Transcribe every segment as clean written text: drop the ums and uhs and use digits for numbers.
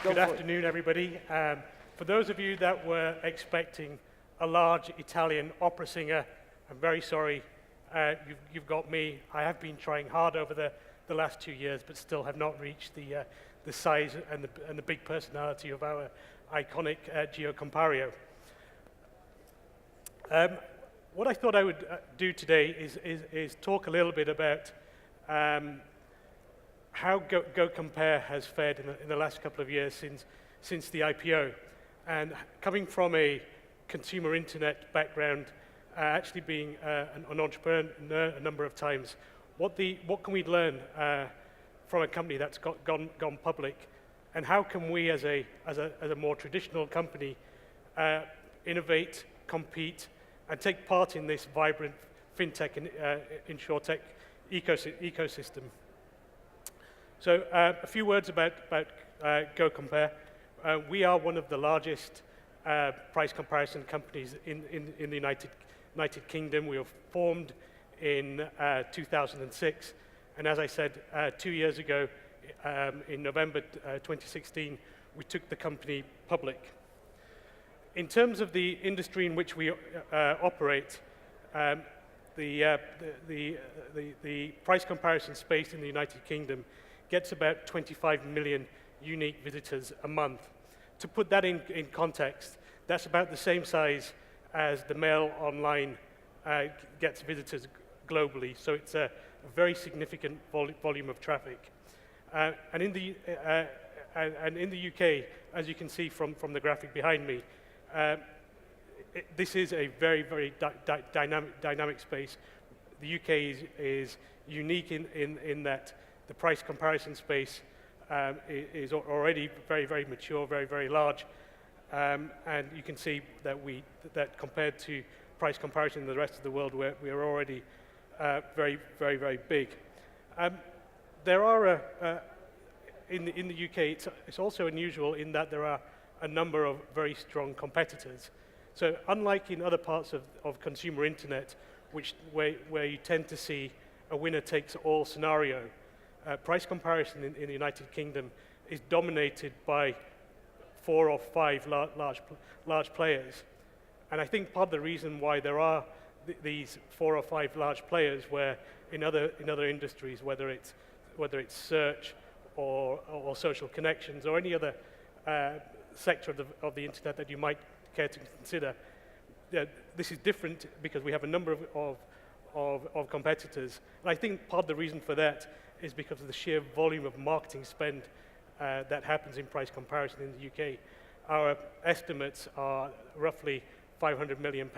Good afternoon, everybody. For those of you that were expecting a large Italian opera singer, I'm very sorry. You've got me. I have been trying hard over the last 2 years, but still have not reached the size and the big personality of our iconic Gio Compario. What I thought I would do today is talk a little bit about how GoCompare has fared in the last couple of years since the IPO. And coming from a consumer internet background, actually being an entrepreneur a number of times, what can we learn from a company that's gone public, and how can we as a more traditional company innovate, compete, and take part in this vibrant fintech and insurtech ecosystem. So a few words about GoCompare. We are one of the largest price comparison companies in the United Kingdom. We were formed in 2006, and as I said, 2 years ago, in November 2016, we took the company public. In terms of the industry in which we operate, the price comparison space in the United Kingdom gets about 25 million unique visitors a month. To put that in context, that's about the same size as the Mail Online gets visitors globally, so it's a very significant volume of traffic. And in the UK, as you can see from the graphic behind me, this is a very dynamic space. The UK is unique in that the price comparison space is already very mature, very large, and you can see that compared to price comparison in the rest of the world, we are already very big. There are in the UK, it's also unusual in that there are a number of very strong competitors. So unlike in other parts of consumer internet, where you tend to see a winner takes all scenario, price comparison in the United Kingdom is dominated by 4 or 5 large players. And I think part of the reason why there are these 4 or 5 large players, where in other industries, whether it's search or social connections or any other sector of the internet that you might care to consider, this is different because we have a number of competitors. And I think part of the reason for that is because of the sheer volume of marketing spend that happens in price comparison in the UK. Our estimates are roughly £500 million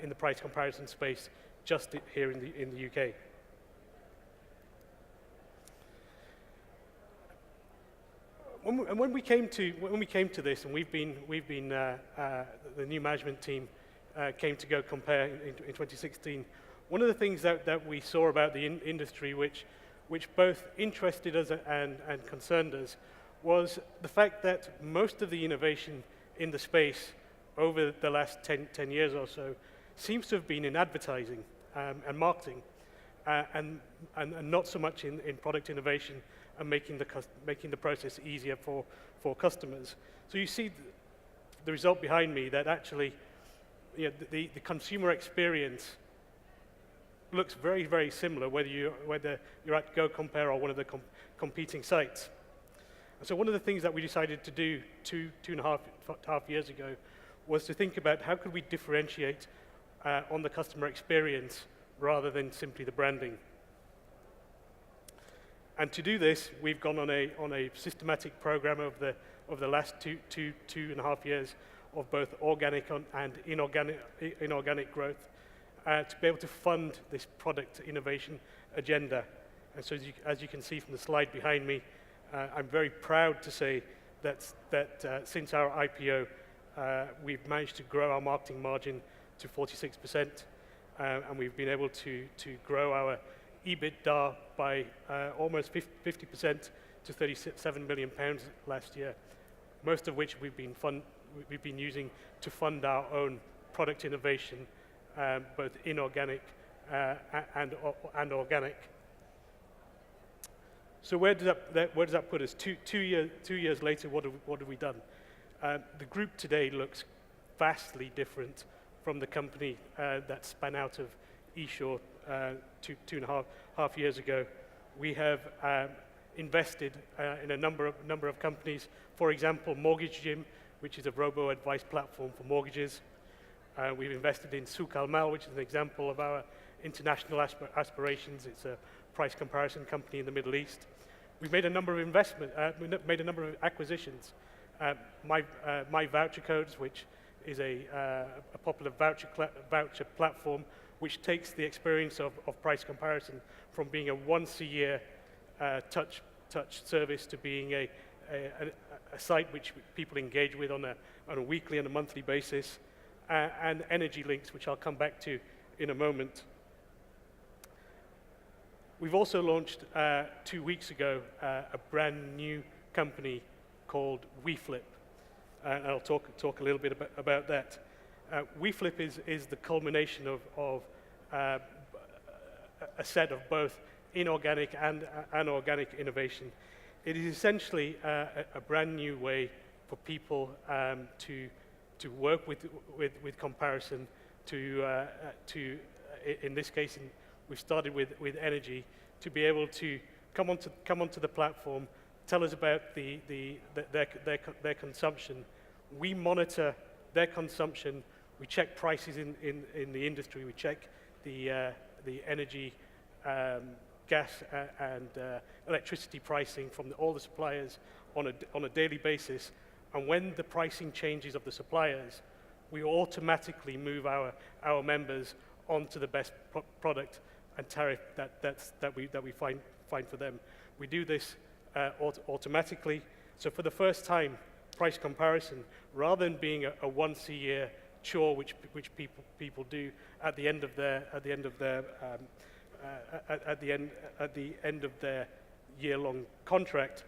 in the price comparison space just here in the UK. When we came to this, and the new management team came to GoCompare in 2016. One of the things that we saw about the industry, which both interested us and concerned us, was the fact that most of the innovation in the space over the last 10 years or so seems to have been in advertising and marketing, and not so much in product innovation and making the process easier for customers. So you see the result behind me, that actually the consumer experience looks very similar whether you're at GoCompare or one of the competing sites. So one of the things that we decided to do two and a half years ago was to think about how could we differentiate on the customer experience rather than simply the branding. And to do this, we've gone on a systematic program of the last two and a half years of both organic and inorganic growth to be able to fund this product innovation agenda. And so as you can see from the slide behind me, I'm very proud to say that since our IPO, we've managed to grow our marketing margin to 46%, and we've been able to grow our EBITDA by almost 50% to £37 million last year, most of which we've been using to fund our own product innovation, both inorganic and organic. So where does that put us? Two years later, what have we done? The group today looks vastly different from the company that span out of eShore two and a half years ago. We have invested in a number of companies. For example, Mortgage Gym, which is a robo-advice platform for mortgages. We've invested in Souq Al Mal, which is an example of our international aspirations. It's a price comparison company in the Middle East. We've made a number of acquisitions. My Voucher Codes, which is a popular voucher platform, which takes the experience of price comparison from being a once-a-year touch service to being a site which people engage with on a weekly and a monthly basis, and Energy Links, which I'll come back to in a moment. We've also launched 2 weeks ago a brand new company called WeFlip, and I'll talk a little bit about that. WeFlip is the culmination of a set of both inorganic and organic innovation. It is essentially a brand new way for people to work with comparison. In this case, we've started with energy, to be able to come onto the platform, tell us about their consumption. We monitor their consumption. We check prices in the industry. We check the energy, gas, and electricity pricing from all the suppliers on a daily basis. And when the pricing changes of the suppliers, we automatically move our members onto the best product and tariff that we find for them. We do this automatically. So for the first time, price comparison, rather than being a once-a-year chore which people do at the end of their year-long contract,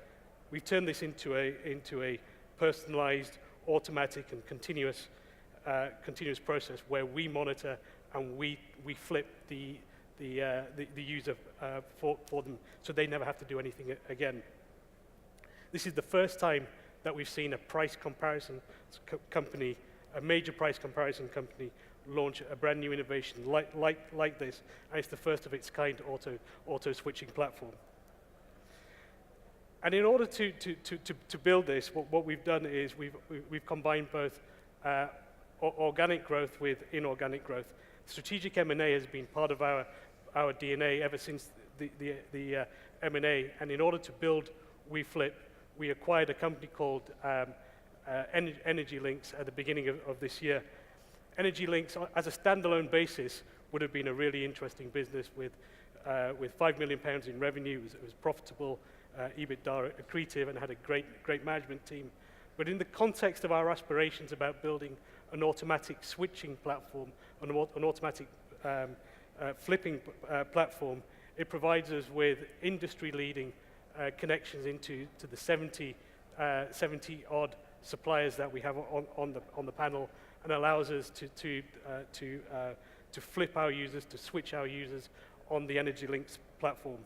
we turn this into a personalized, automatic, and continuous process where we monitor and we flip the user for them, so they never have to do anything again. This is the first time that we've seen a price comparison company, a major price comparison company, launch a brand new innovation like this, and it's the first of its kind auto switching platform. And in order to build this, what we've done is we've combined both organic growth with inorganic growth. Strategic M&A has been part of our DNA ever since the M&A, and in order to build WeFlip, we acquired a company called Energy Links at the beginning of this year. Energy Links, as a standalone basis, would have been a really interesting business with £5 million in revenue. It was profitable, EBITDA accretive, and had a great management team. But in the context of our aspirations about building an automatic switching platform, an automatic flipping platform, it provides us with industry-leading connections into the 70 odd suppliers that we have on the panel, and allows us to flip our users, to switch our users on the Energy Links platform.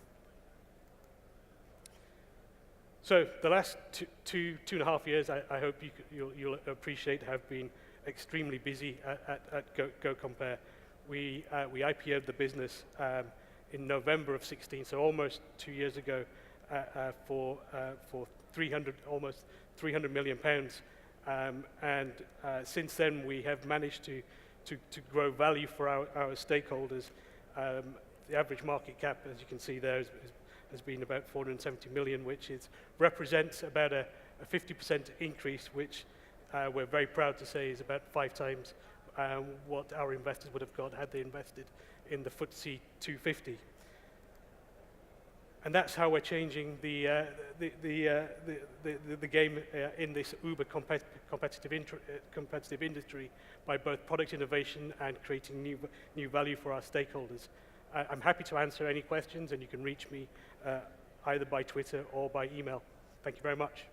So the last two and a half years, I hope you'll appreciate, have been extremely busy at GoCompare. We IPO'd the business in November of 16, so almost 2 years ago, for almost 300 million pounds, and since then we have managed to grow value for our stakeholders. The average market cap, as you can see there, has been about 470 million, which represents about a 50% increase, which we're very proud to say is about 5 times what our investors would have got had they invested in the FTSE 250. And that's how we're changing the game in this uber competitive industry, by both product innovation and creating new value for our stakeholders. I'm happy to answer any questions, and you can reach me either by Twitter or by email. Thank you very much.